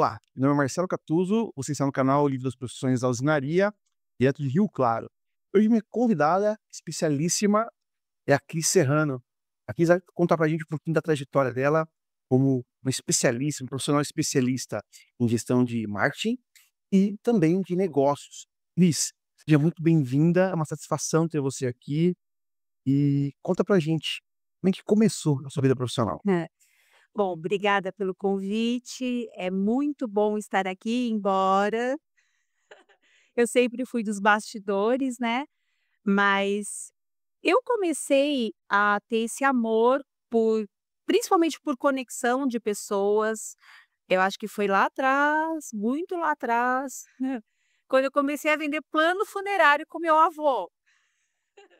Olá, meu nome é Marcelo Catuzzo, você está no canal Livro das Profissões da Usinaria, direto de Rio Claro. Hoje minha convidada especialíssima é a Cris Serrano. A Cris vai contar pra gente um pouquinho da trajetória dela como uma especialista, um profissional especialista em gestão de marketing e também de negócios. Cris, seja muito bem-vinda, é uma satisfação ter você aqui e conta pra gente como é que começou a sua vida profissional. É. Bom, obrigada pelo convite. É muito bom estar aqui, embora eu sempre fui dos bastidores, né, mas eu comecei a ter esse amor por principalmente por conexão de pessoas. Eu acho que foi lá atrás, muito lá atrás, quando eu comecei a vender plano funerário com meu avô.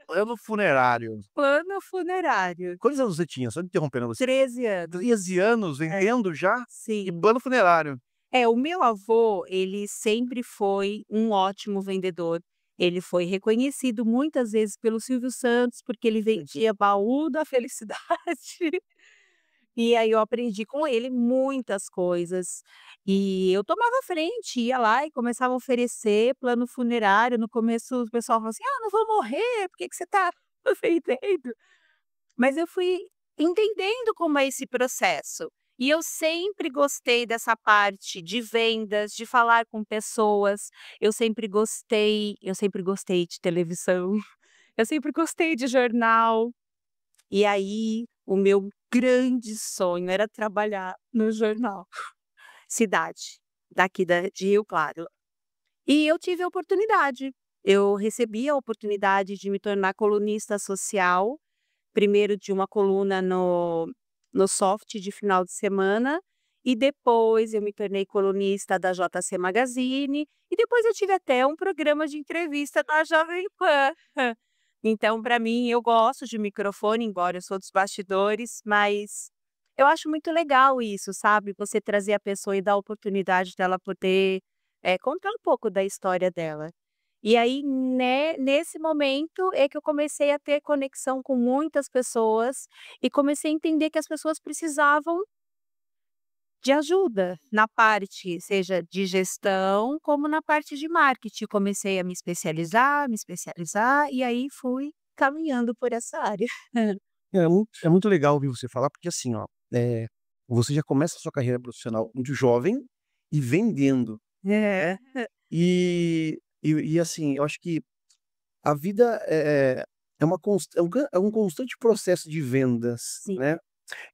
Ano funerário. Plano funerário, Quantos anos você tinha? Só interrompendo você. 13 anos. 13 anos É, vendendo já? E sim. plano funerário. É, o meu avô, ele sempre foi um ótimo vendedor. Ele foi reconhecido muitas vezes pelo Silvio Santos, porque ele vendia baú da felicidade. E aí eu aprendi com ele muitas coisas. E eu tomava frente, ia lá e começava a oferecer plano funerário. No começo o pessoal falava assim: "Ah, não vou morrer, por que que você está vendendo?" Mas eu fui entendendo como é esse processo. E eu sempre gostei dessa parte de vendas, de falar com pessoas. Eu sempre gostei de televisão, eu sempre gostei de jornal. E aí, o meu grande sonho era trabalhar no jornal Cidade, daqui de Rio Claro. E eu tive a oportunidade. Eu recebi a oportunidade de me tornar colunista social. Primeiro de uma coluna no Soft de final de semana, e depois eu me tornei colunista da JC Magazine, e depois eu tive até um programa de entrevista na Jovem Pan. Então, para mim, eu gosto de microfone, embora eu sou dos bastidores, mas eu acho muito legal isso, sabe? Você trazer a pessoa e dar a oportunidade dela poder, contar um pouco da história dela. E aí, nesse momento é que eu comecei a ter conexão com muitas pessoas e comecei a entender que as pessoas precisavam de ajuda na parte, seja de gestão, como na parte de marketing. Comecei a me especializar e aí fui caminhando por essa área. É muito legal ouvir você falar, porque assim, ó, você já começa a sua carreira profissional muito jovem e vendendo. É, E assim, eu acho que a vida é uma é um constante processo de vendas, sim, né.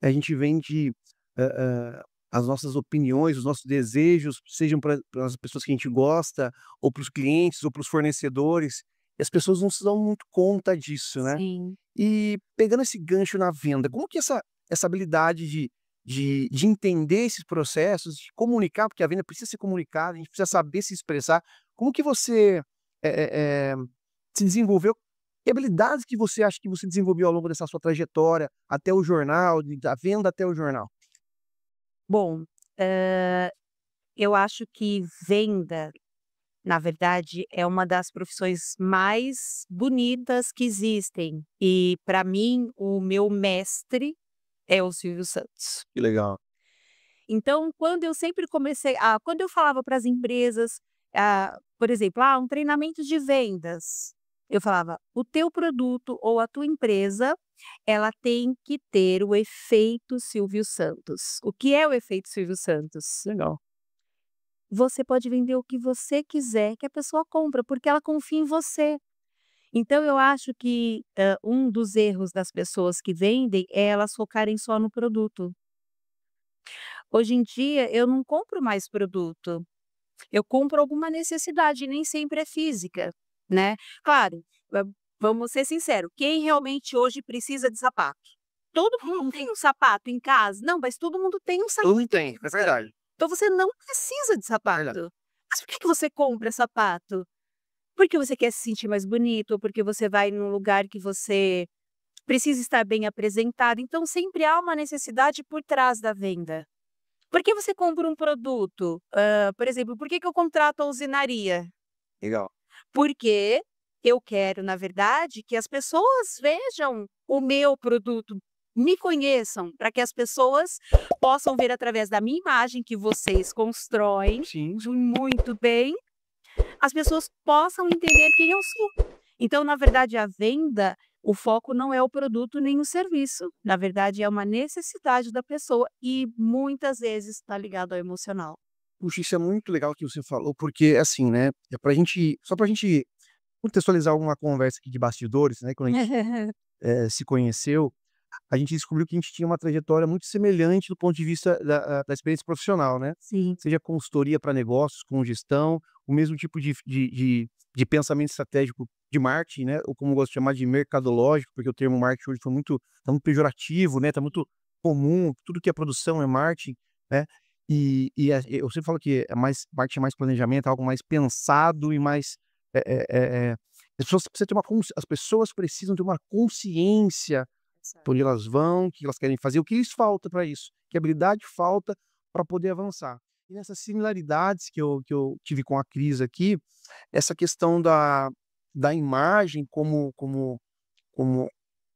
A gente vende, hã as nossas opiniões, os nossos desejos, sejam para as pessoas que a gente gosta, ou para os clientes, ou para os fornecedores, e as pessoas não se dão muito conta disso, né. sim. E pegando esse gancho na venda, como que essa habilidade de entender esses processos, de comunicar, porque a venda precisa ser comunicada, a gente precisa saber se expressar, como que você, eh eh, se desenvolveu? Que habilidades que você acha que você desenvolveu ao longo dessa sua trajetória, até o jornal, da venda até o jornal? Bom, eu acho que venda, na verdade, é uma das profissões mais bonitas que existem. E para mim, o meu mestre é o Silvio Santos. Que legal. Então, quando eu falava para as empresas, por exemplo, um treinamento de vendas, eu falava: "O teu produto ou a tua empresa, ela tem que ter o efeito Silvio Santos". O que é o efeito Silvio Santos? Legal. Você pode vender o que você quiser, que a pessoa compra, porque ela confia em você. Então eu acho que, um dos erros das pessoas que vendem é elas focarem só no produto. Hoje em dia eu não compro mais produto, eu compro alguma necessidade, nem sempre é física, né. Claro, vamos ser sinceros, quem realmente hoje precisa de sapato? Todo mundo tem um sapato em casa? Não, mas todo mundo tem um sapato. Tudo tem, é verdade, Então você não precisa de é verdade. sapato. Mas por que que você compra sapato? Porque você quer se sentir mais bonito, ou porque você vai num lugar que você precisa estar bem apresentado, então sempre há uma necessidade por trás da venda. Por que você compra um produto? Por exemplo, por que que eu contrato a usinaria? Legal. Porque eu quero, na verdade, que as pessoas vejam o meu produto Me conheçam, para que as pessoas possam ver através da minha imagem que vocês constroem Sim. muito bem, as pessoas possam entender quem eu sou. Então, na verdade, a venda, o foco não é o produto nem o serviço. Na verdade, é uma necessidade da pessoa e muitas vezes está ligado ao emocional. Puxa, isso é muito legal que você falou, porque assim, né, só pra gente contextualizar uma conversa aqui de bastidores, né, quando a gente se conheceu, a gente descobriu que a gente tinha uma trajetória muito semelhante do ponto de vista da experiência profissional, né? Sim. Seja consultoria para negócios, com gestão, o mesmo tipo de pensamento estratégico de marketing, né? Ou como eu gosto de chamar de mercadológico, porque o termo marketing hoje tá muito pejorativo, né? Tá muito comum, tudo que é produção é marketing, né? Eu sempre falo que marketing é mais planejamento, é algo mais pensado e mais é, é, é, é, as pessoas precisam ter uma consciência por onde elas vão, o que elas querem fazer, o que lhes falta para isso, que habilidade falta para poder avançar. E nessas similaridades que eu tive com a Cris aqui, essa questão da imagem como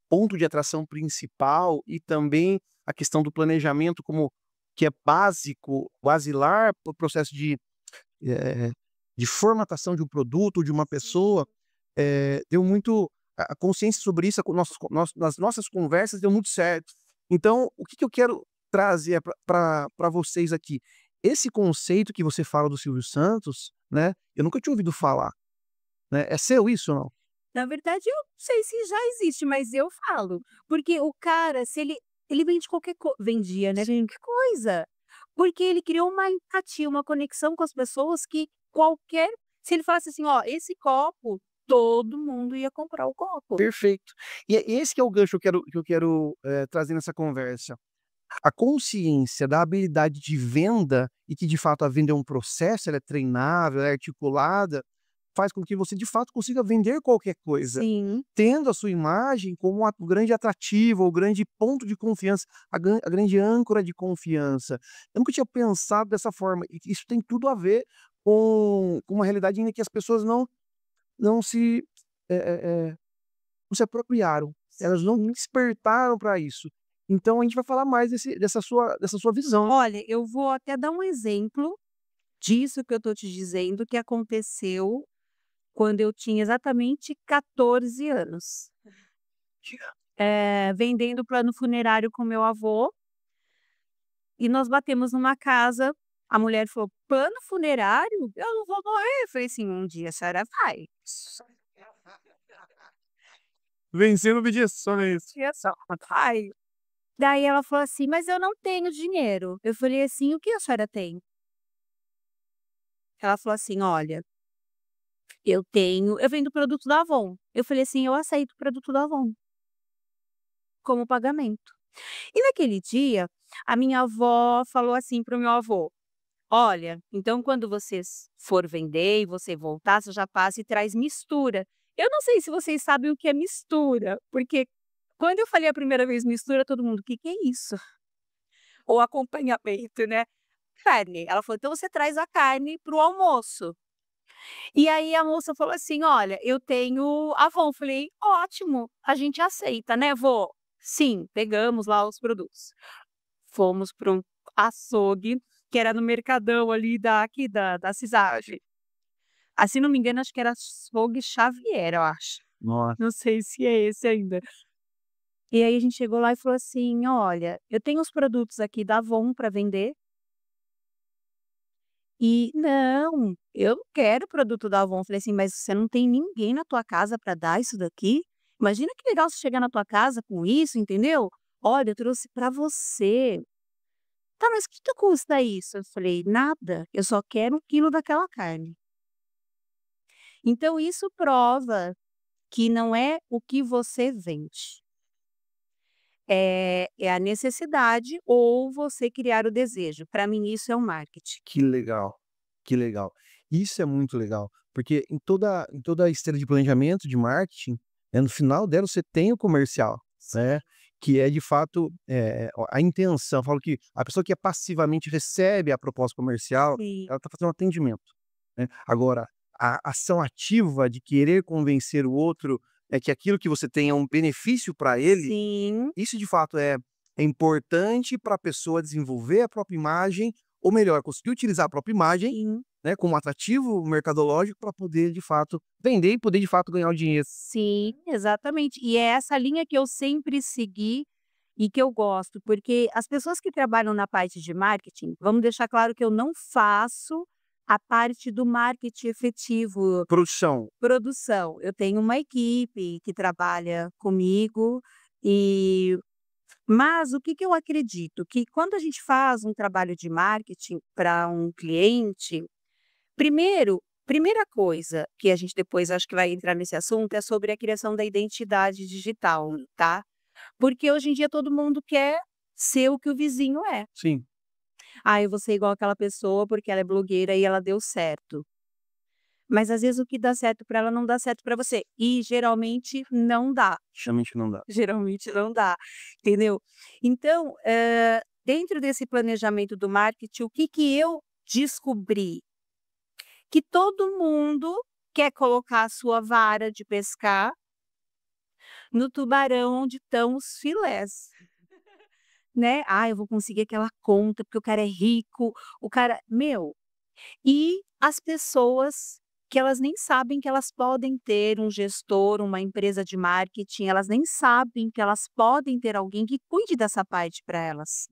ponto de atração principal e também a questão do planejamento como que é básico, basilar para o processo eh, de formatação de um produto, de uma pessoa, deu muito a consciência sobre isso, nas nossas conversas deu muito certo. Então, o que que eu quero trazer para vocês aqui? Esse conceito que você fala do Silvio Santos, né, eu nunca tinha ouvido falar, né. É seu isso ou não? Na verdade, eu não sei se já existe, mas eu falo, porque o cara, se ele vende qualquer vendia, né, vende qualquer coisa, porque ele criou uma empatia, uma conexão com as pessoas que qualquer se ele falasse assim: "Ó, esse copo", todo mundo ia comprar o copo. Perfeito. E é esse que é o gancho que eu quero, trazer nessa conversa. A consciência da habilidade de venda e que de fato a venda é um processo, ela é treinável, ela é articulada, faz com que você de fato consiga vender qualquer coisa, Sim, tendo a sua imagem como o grande atrativo, o grande ponto de confiança, a grande âncora de confiança. Eu nunca tinha pensado dessa forma, e isso tem tudo a ver com uma realidade ainda que as pessoas não se, eh eh eh não se apropriaram, elas não despertaram para isso. Então a gente vai falar mais dessa sua visão. olha, eu vou até dar um exemplo disso que eu tô te dizendo, que aconteceu quando eu tinha exatamente 14 anos. Vendendo plano funerário com meu avô, e nós batemos numa casa, a mulher falou: "Plano funerário? Eu não vou morrer". Eu falei assim: "Um dia a senhora vai". Vencendo objeções. "Um dia a senhora vai". Daí ela falou assim: "Mas eu não tenho dinheiro". Eu falei assim: "O que a senhora tem?". Ela falou assim: "Olha, eu vendo produto da Avon". Eu falei assim: "Eu aceito o produto da Avon, como pagamento". E naquele dia, a minha avó falou assim para o meu avô: "Olha, então quando vocês for vender e você voltar, você já passa e traz mistura". Eu não sei se vocês sabem o que é mistura, porque quando eu falei a primeira vez mistura, todo mundo: que é isso?". Ou acompanhamento, né. Carne. Ela falou: "Então você traz a carne para o almoço". E aí a moça falou assim: "Olha, eu tenho Avon". Falei: "Ótimo, a gente aceita, né, vô?". Sim, pegamos lá os produtos. Fomos para um açougue, que era no mercadão ali aqui da cidade. Ah, se não me engano, acho que era Açougue Xavier, eu acho. Nossa, Não sei se é esse ainda. E aí a gente chegou lá e falou assim: "Olha, eu tenho os produtos aqui da Avon para vender". E: "Não, eu não quero produto da Avon". Falei assim: "Mas você não tem ninguém na tua casa para dar isso daqui? Imagina que legal você chegar na tua casa com isso, entendeu? Olha, eu trouxe para você". "Tá, mas quanto custa isso?". Eu falei: "Nada, eu só quero 1 quilo daquela carne". Então isso prova que não é o que você vende, é a necessidade ou você criar o desejo. Para mim isso é o marketing. que legal, que legal. Isso é muito legal, porque em toda a esteira de planejamento de marketing, no final dela você tem o comercial, né, que é de fato, a intenção. Eu falo que a pessoa que passivamente recebe a proposta comercial, Sim. ela está fazendo um atendimento, né. Agora, a ação ativa de querer convencer o outro é que aquilo que você tem é um benefício para ele, Sim, isso de fato é importante para a pessoa desenvolver a própria imagem, ou melhor, conseguir utilizar a própria imagem, sim, né, como atrativo mercadológico para poder de fato vender e poder de fato ganhar o dinheiro. sim, exatamente. E é essa linha que eu sempre segui e que eu gosto, porque as pessoas que trabalham na parte de marketing, vamos deixar claro que eu não faço a parte do marketing efetivo, Produção, produção. Eu tenho uma equipe que trabalha comigo e mas o que que eu acredito? Que quando a gente faz um trabalho de marketing para um cliente, primeira coisa que a gente depois acho que vai entrar nesse assunto é sobre a criação da identidade digital, tá? Porque hoje em dia todo mundo quer ser o que o vizinho é. sim. Ah, eu vou ser igual aquela pessoa porque ela é blogueira e ela deu certo. Mas às vezes o que dá certo para ela não dá certo para você. E geralmente não dá. Realmente não dá. Geralmente não dá, entendeu? Então, dentro desse planejamento do marketing, o que que eu descobri? Que todo mundo quer colocar a sua vara de pescar no tubarão onde estão os filés, né. "Ah, eu vou conseguir aquela conta, porque o cara é rico, o cara" meu, e as pessoas que elas nem sabem que elas podem ter um gestor, uma empresa de marketing, elas nem sabem que elas podem ter alguém que cuide dessa parte para elas.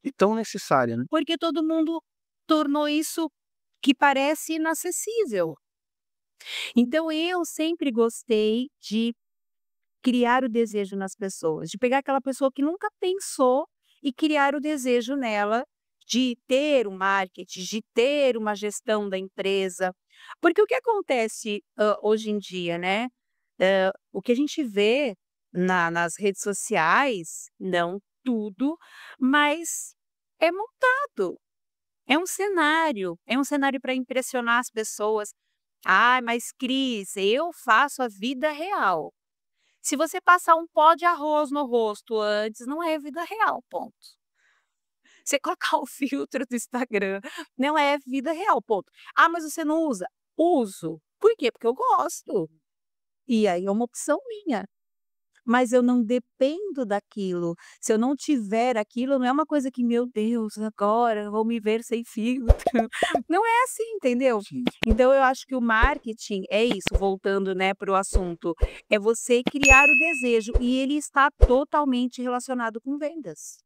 E tão necessária, né. Porque todo mundo tornou isso que parece inacessível. Então eu sempre gostei de criar o desejo nas pessoas, de pegar aquela pessoa que nunca pensou e criar o desejo nela de ter um marketing, de ter uma gestão da empresa. Porque o que acontece, hoje em dia, né, o que a gente vê nas redes sociais, não tudo, mas é montado, é um cenário para impressionar as pessoas. "Ah, mas Cris, eu faço a vida real". Se você passar um pó de arroz no rosto antes, não é vida real, ponto. Você colocar o filtro do Instagram, não é vida real, ponto. "Ah, mas você não usa?". Uso. Por quê? Porque eu gosto. E aí é uma opção minha. Mas eu não dependo daquilo. Se eu não tiver aquilo, não é uma coisa que: "Meu Deus, agora vou me ver sem filtro". Não é assim, entendeu? Sim. Então eu acho que o marketing é isso, voltando, né, para o assunto, é você criar o desejo e ele está totalmente relacionado com vendas.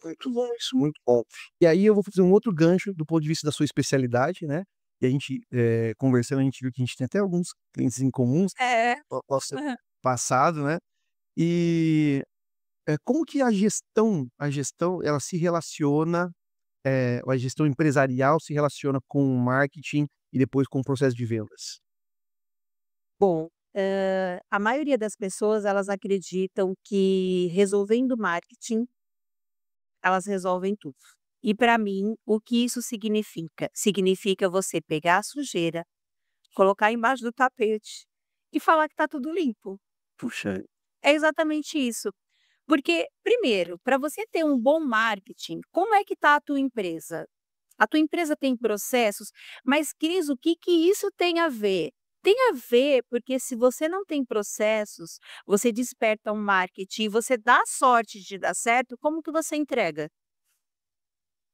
Muito bom isso, muito bom. E aí eu vou fazer um outro gancho do ponto de vista da sua especialidade, né, e a gente, conversando, a gente viu que a gente tem até alguns clientes em comuns, É. no nosso Aham. passado, né, e, como que a gestão ela se relaciona, a gestão empresarial se relaciona com o marketing e depois com o processo de vendas? Bom, a maioria das pessoas elas acreditam que resolvendo marketing, elas resolvem tudo. E para mim, o que isso significa? Significa você pegar a sujeira, colocar embaixo do tapete e falar que está tudo limpo. Puxa, É exatamente isso. Porque, primeiro, para você ter um bom marketing, como é que está a tua empresa? A tua empresa tem processos, mas Cris, o que que isso tem a ver? Tem a ver porque se você não tem processos, você desperta um marketing, você dá sorte de dar certo, como que você entrega?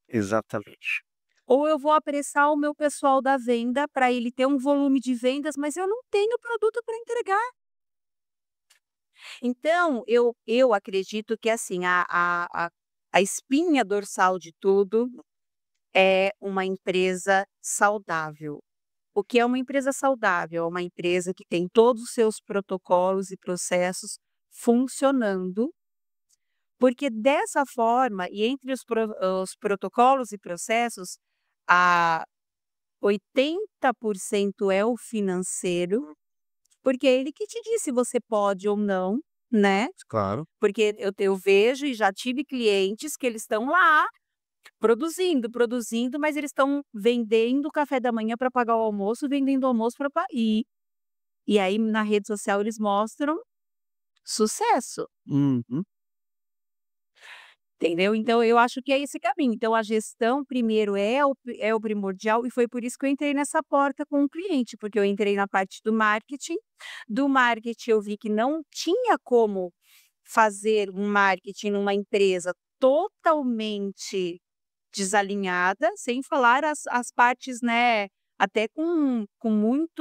exatamente. Ou eu vou apressar o meu pessoal da venda para ele ter um volume de vendas, mas eu não tenho produto para entregar. Então, eu acredito que assim, a espinha dorsal de tudo é uma empresa saudável. O que é uma empresa saudável? É uma empresa que tem todos os seus protocolos e processos funcionando, porque dessa forma, e entre os protocolos e processos, a 80% é o financeiro, porque é ele que te diz se você pode ou não, né? Claro. Porque eu vejo e já tive clientes que eles estão lá produzindo, produzindo, mas eles estão vendendo o café da manhã para pagar o almoço, vendendo o almoço para e aí na rede social eles mostram sucesso. Uhum. Entendeu? Então eu acho que é esse caminho. Então a gestão primeiro é o primordial e foi por isso que eu entrei nessa porta com o cliente, porque eu entrei na parte do marketing eu vi que não tinha como fazer um marketing numa empresa totalmente desalinhada, sem falar as partes, né, até com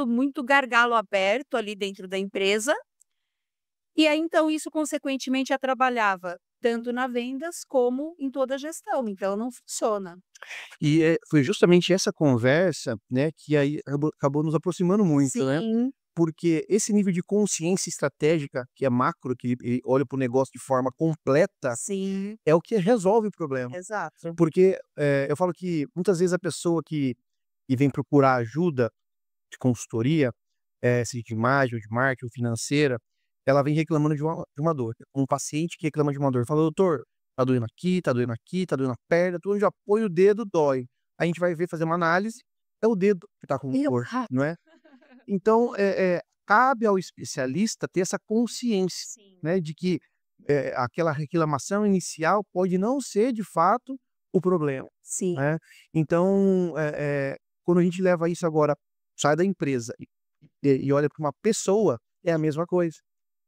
muito gargalo aberto ali dentro da empresa. E aí, então, isso consequentemente atrapalhava tanto na vendas como em toda a gestão, então não funciona. E, foi justamente essa conversa, né, que aí acabou nos aproximando muito, né, Sim, porque esse nível de consciência estratégica, que é macro, que ele olha para o negócio de forma completa, sim, é o que resolve o problema. exato. Porque, eu falo que muitas vezes a pessoa que vem procurar ajuda de consultoria, seja de imagem ou de marketing ou financeira, ela vem reclamando de uma dor. Um paciente que reclama de uma dor, fala: "Doutor, tá doendo aqui, tá doendo aqui, tá doendo na perna, tudo onde eu apoio o dedo dói". A gente vai ver, fazer uma análise, é o dedo que tá com dor, não Exato. é? Então, cabe ao especialista ter essa consciência, Sim, né, de que, aquela reclamação inicial pode não ser de fato o problema, sim. né. Então, quando a gente leva isso agora, sai da empresa e olha para uma pessoa, é a mesma coisa.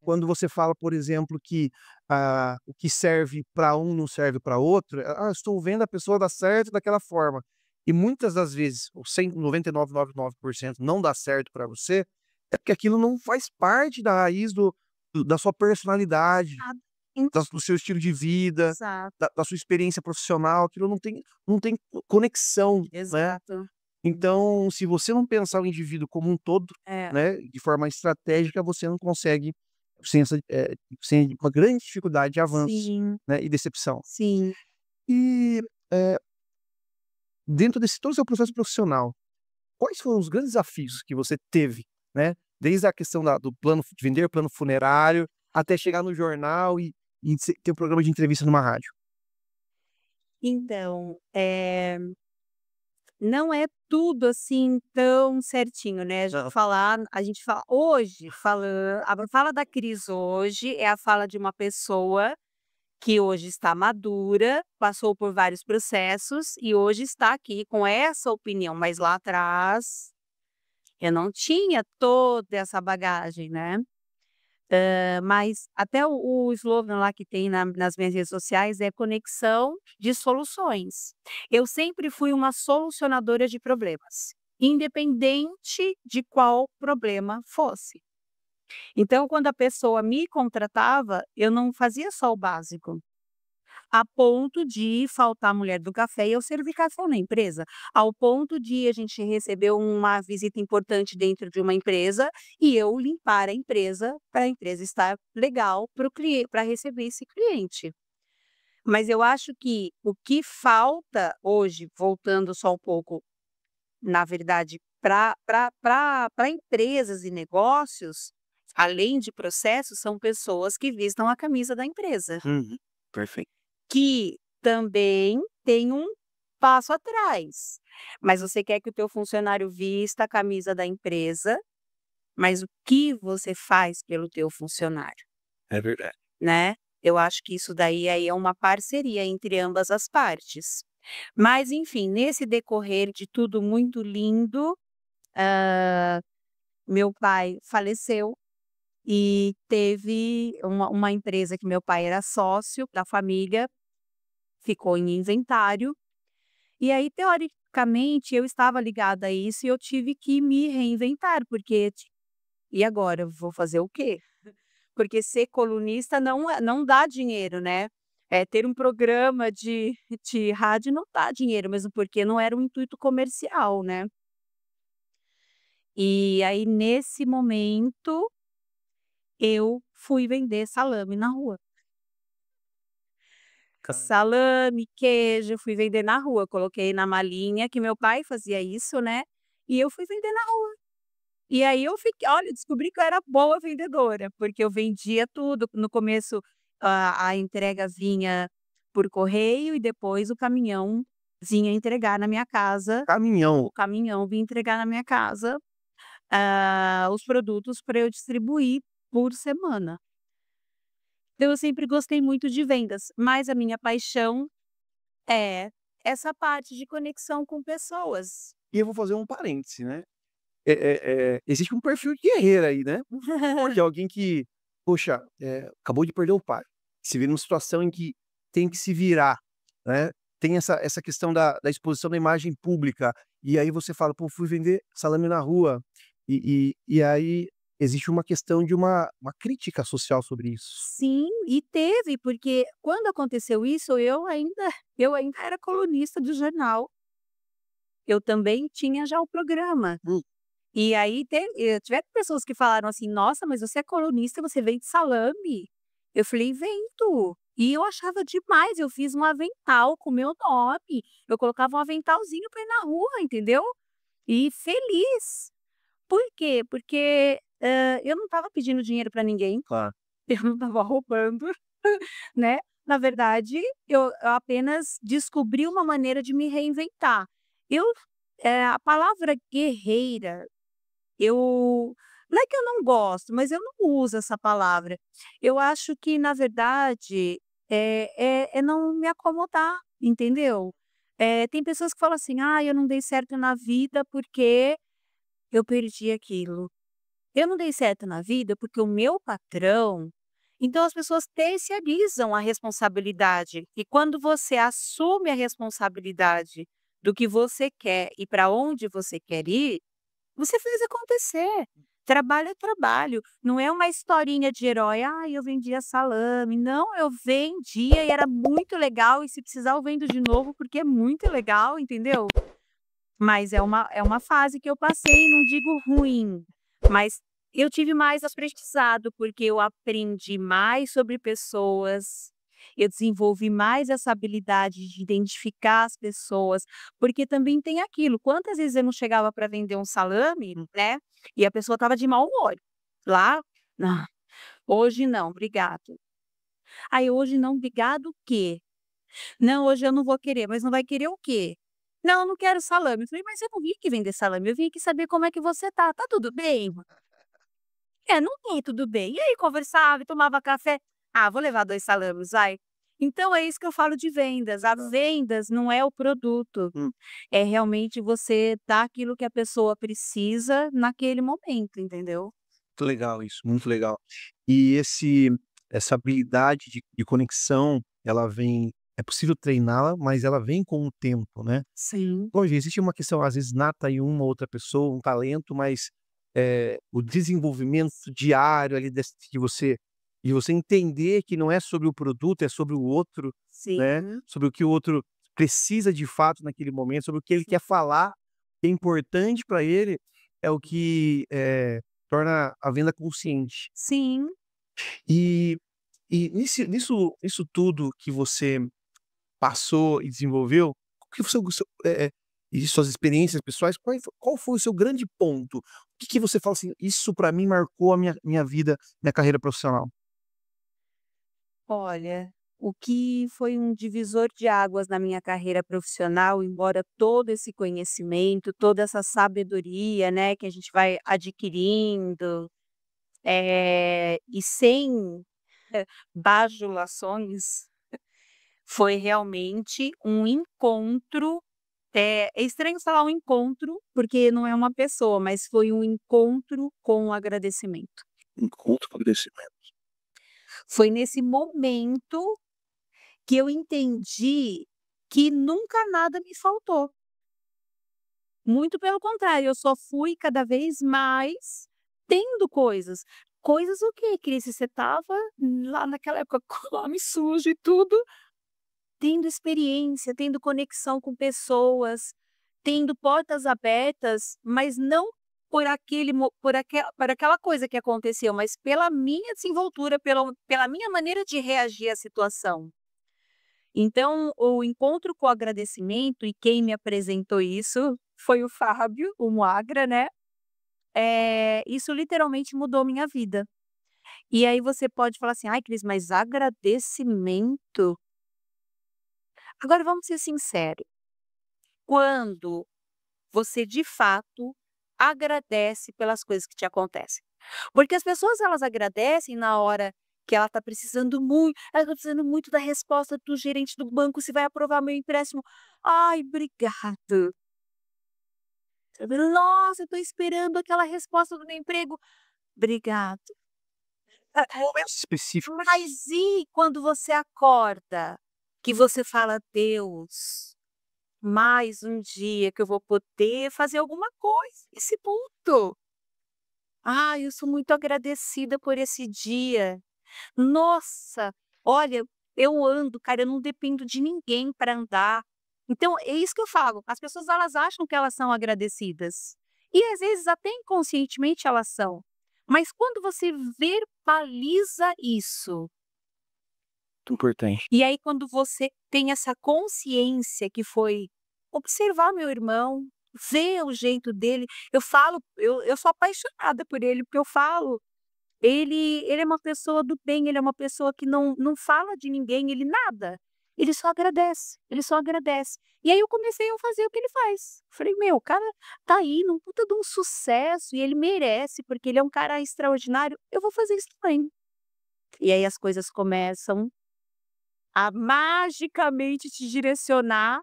Quando você fala, por exemplo, que, o que serve para um não serve para outro, estou vendo a pessoa dar certo daquela forma. E muitas das vezes, o 99,99% não dá certo para você, é porque aquilo não faz parte da raiz da sua personalidade, Ah, en do seu estilo de vida, exato, da sua experiência profissional, aquilo não tem conexão, né. exato. Então, se você não pensar o indivíduo como um todo, É, né, de forma estratégica, você não consegue, sem uma grande dificuldade de avanço, sim, né, e decepção. sim. E, dentro desse todo o seu processo profissional, quais foram os grandes desafios que você teve, né, desde a questão do plano de vender plano funerário, até chegar no jornal e ter um programa de entrevista numa rádio? Então, não é tudo assim tão certinho, né, a gente fala hoje, a fala da Cris hoje é a fala de uma pessoa que hoje está madura, passou por vários processos e hoje está aqui com essa opinião, mas lá atrás eu não tinha toda essa bagagem, né. Mas até o slogan lá que tem nas minhas redes sociais é conexão de soluções. Eu sempre fui uma solucionadora de problemas, independente de qual problema fosse. Então quando a pessoa me contratava, eu não fazia só o básico. A ponto de faltar a mulher do café e eu servir café na empresa, ao ponto de a gente receber uma visita importante dentro de uma empresa e eu limpar a empresa, para a empresa estar legal para o cliente, para receber esse cliente. Mas eu acho que o que falta hoje, voltando só um pouco, na verdade, para empresas e negócios, além de processos, são pessoas que vistam a camisa da empresa. Uhum. Perfeito. Que também tem um passo atrás, mas você quer que o teu funcionário vista a camisa da empresa, mas o que você faz pelo teu funcionário, É verdade. né. Eu acho que isso daí aí é uma parceria entre ambas as partes. Mas enfim, nesse decorrer de tudo muito lindo, hã, meu pai faleceu e teve uma empresa que meu pai era sócio da família, ficou em inventário. E aí, teoricamente, eu estava ligada a isso e eu tive que me reinventar, porque e agora? Eu vou fazer o quê? Porque ser colunista não dá dinheiro, né. Ter um programa de rádio não dá dinheiro, mesmo porque não era um intuito comercial, né. E aí, nesse momento, eu fui vender salame na rua. Salame, queijo, fui vender na rua, coloquei na malinha, que meu pai fazia isso, né, e eu fui vender na rua. E aí eu fiquei olha, descobri que eu era boa vendedora, porque eu vendia tudo. No começo, a entrega vinha por correio e depois o caminhão vinha entregar na minha casa, Caminhão. o caminhão vinha entregar na minha casa, os produtos para eu distribuir por semana. Então eu sempre gostei muito de vendas, mas a minha paixão é essa parte de conexão com pessoas. E eu vou fazer um parêntese, né, existe um perfil de guerreira aí, né, porque alguém que, poxa, acabou de perder o pai, se vê numa situação em que tem que se virar, né, tem essa questão da exposição da imagem pública, e aí você fala: "Pô, fui vender salame na rua", e aí existe uma questão de uma crítica social sobre isso. Sim, e teve, porque quando aconteceu isso eu ainda era colunista do jornal, eu também tinha já o programa. Hum. E aí tiveram pessoas que falaram assim: "Nossa, mas você é colunista, você vende salame?" Eu falei: "Vendo". E eu achava demais, eu fiz um avental com o meu nome, eu colocava um aventalzinho para ir na rua, entendeu? E feliz. Por quê? Porque, eu não estava pedindo dinheiro para ninguém, Claro. eu não estava roubando, né. Na verdade, eu apenas descobri uma maneira de me reinventar. Eu a palavra guerreira eu não é que eu não gosto, mas eu não uso essa palavra. Eu acho que, na verdade, é não me acomodar, entendeu? Tem pessoas que falam assim: "Ah, eu não dei certo na vida porque eu perdi aquilo. Eu não dei certo na vida porque o meu patrão". Então as pessoas terceirizam a responsabilidade. E quando você assume a responsabilidade do que você quer e para onde você quer ir, você fez acontecer. Trabalho é trabalho, não é uma historinha de herói: "Ah, eu vendia salame". Não, eu vendia e era muito legal e se precisar eu vendo de novo, porque é muito legal, entendeu? Mas é uma fase que eu passei, não digo ruim, mas eu tive mais aprendizado, porque eu aprendi mais sobre pessoas, eu desenvolvi mais essa habilidade de identificar as pessoas, porque também tem aquilo, quantas vezes eu não chegava para vender um salame, né, e a pessoa estava de mau humor. Lá: "Ah, hoje não, obrigado". "Ai, hoje não, obrigado o quê?". "Não, hoje eu não vou querer", "Mas não vai querer o quê?". "Não, eu não quero salame". Eu falei: "Mas eu não vim aqui vender salame, eu vim aqui saber como é que você tá. Tá tudo bem?". "É, não tem tudo bem". E aí conversava e tomava café. "Ah, vou levar 2 salames, vai". Então é isso que eu falo de vendas, as vendas não é o produto, Hum. é realmente você dar aquilo que a pessoa precisa naquele momento, entendeu? Muito legal isso, muito legal. E essa habilidade de conexão, ela vem é possível treiná-la, mas ela vem com o tempo, né. Sim. Hoje existe uma questão, às vezes, nata em uma ou outra pessoa, um talento, mas, o desenvolvimento diário ali de você entender que não é sobre o produto, é sobre o outro, né, Sim. sobre o que o outro precisa de fato naquele momento, sobre o que ele quer falar, que é importante para ele, é o que, torna a venda consciente. Sim. E nisso tudo que você passou e desenvolveu, qual que foi o seu e suas experiências pessoais, qual foi o seu grande ponto? O que que você fala assim: "Isso pra mim marcou a minha vida, minha carreira profissional"? Olha, o que foi um divisor de águas na minha carreira profissional, embora todo esse conhecimento, toda essa sabedoria, né, que a gente vai adquirindo, e sem bajulações, foi realmente um encontro. É estranho falar um encontro, porque não é uma pessoa, mas foi um encontro com o agradecimento. Encontro com agradecimento. Foi nesse momento que eu entendi que nunca nada me faltou. Muito pelo contrário, eu só fui cada vez mais tendo coisas. Coisas o quê, Cris? Você estava lá naquela época com o nome sujo e tudo, tendo experiência, tendo conexão com pessoas, tendo portas abertas, mas não por aquela coisa que aconteceu, mas pela minha desenvoltura, pela minha maneira de reagir à situação. Então, o encontro com o agradecimento e quem me apresentou isso foi o Fábio, o Moagra, né, isso literalmente mudou minha vida. E aí você pode falar assim: "Ai Cris, mas agradecimento?". Agora vamos ser sinceros, quando você de fato agradece pelas coisas que te acontecem? Porque as pessoas elas agradecem na hora que ela está precisando muito da resposta do gerente do banco se vai aprovar meu empréstimo. Ai, obrigado. Nossa, eu estou esperando aquela resposta do meu emprego. Obrigado. Momentos específicos. Mas e quando você acorda, que você fala: "Deus, mais um dia que eu vou poder fazer alguma coisa, esse ponto. Ah, eu sou muito agradecida por esse dia. Nossa, olha, eu ando, cara, eu não dependo de ninguém para andar". Então, é isso que eu falo, as pessoas elas acham que elas são agradecidas, e às vezes até inconscientemente elas são, mas quando você verbaliza isso, Muito importante. e aí quando você tem essa consciência que foi observar meu irmão, ver o jeito dele, eu falo, eu sou apaixonada por ele, porque eu falo, ele é uma pessoa do bem, ele é uma pessoa que não fala de ninguém, ele nada, ele só agradece, ele só agradece. E aí eu comecei a fazer o que ele faz. Falei: "Meu, o cara tá aí num puta de um sucesso e ele merece, porque ele é um cara extraordinário, eu vou fazer isso também". E aí as coisas começam a magicamente te direcionar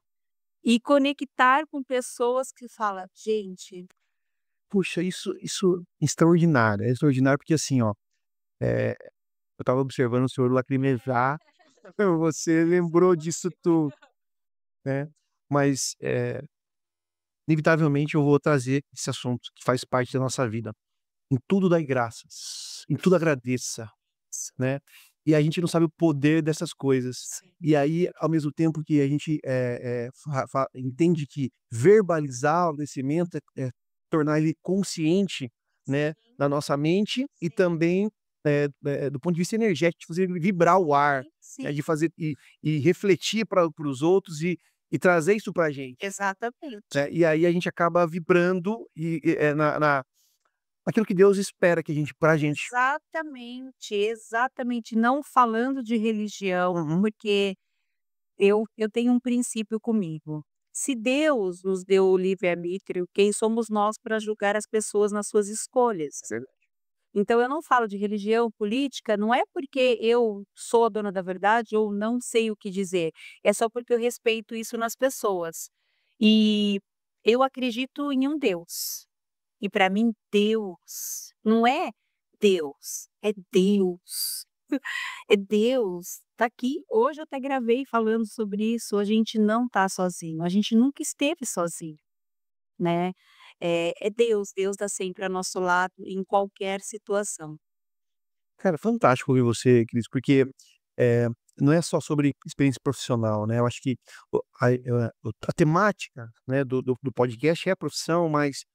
e conectar com pessoas que fala: "Gente". Puxa, isso é extraordinário porque assim, ó, eh, eu estava observando o senhor lacrimejar, você lembrou disso tudo, né, mas, inevitavelmente eu vou trazer esse assunto que faz parte da nossa vida. Em tudo dai graças, em tudo agradeça, né, e a gente não sabe o poder dessas coisas. Sim, E aí, ao mesmo tempo que a gente, entende que verbalizar o agradecimento é tornar ele consciente, né, na nossa mente e sim, também, do ponto de vista energético, de fazer ele vibrar o ar, sim, né, sim. de fazer e refletir para os outros e trazer isso para a gente, Exatamente. né. E aí a gente acaba vibrando naquilo que Deus espera que a gente pra gente. Exatamente, exatamente. Não falando de religião, Uhum. porque eu tenho um princípio comigo. Se Deus nos deu o livre-arbítrio, quem somos nós para julgar as pessoas nas suas escolhas? Então eu não falo de religião, política, não é porque eu sou a dona da verdade ou não sei o que dizer, é só porque eu respeito isso nas pessoas. E eu acredito em um Deus. E para mim Deus não é Deus, é Deus. É Deus. Tá aqui, hoje eu até gravei falando sobre isso, a gente não tá sozinho, a gente nunca esteve sozinho, né. É Deus, Deus tá sempre ao nosso lado em qualquer situação. Cara, fantástico ouvir você, Cris, porque, eh, não é só sobre experiência profissional, né, eu acho que a temática, né, do podcast é a profissão, mas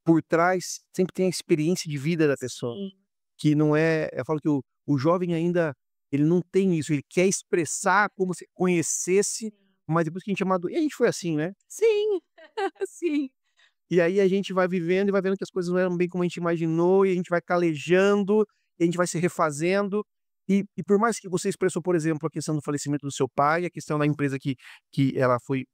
por trás sempre tem a experiência de vida da pessoa, Sim, que não é eu falo que o jovem ainda, ele não tem isso, ele quer expressar como se conhecesse, mas depois que a gente é e a gente foi assim, né. sim, sim. E aí a gente vai vivendo e vai vendo que as coisas não eram bem como a gente imaginou, e a gente vai calejando, e a gente vai se refazendo. E por mais que você expressou, por exemplo, a questão do falecimento do seu pai, a questão da empresa que ela foi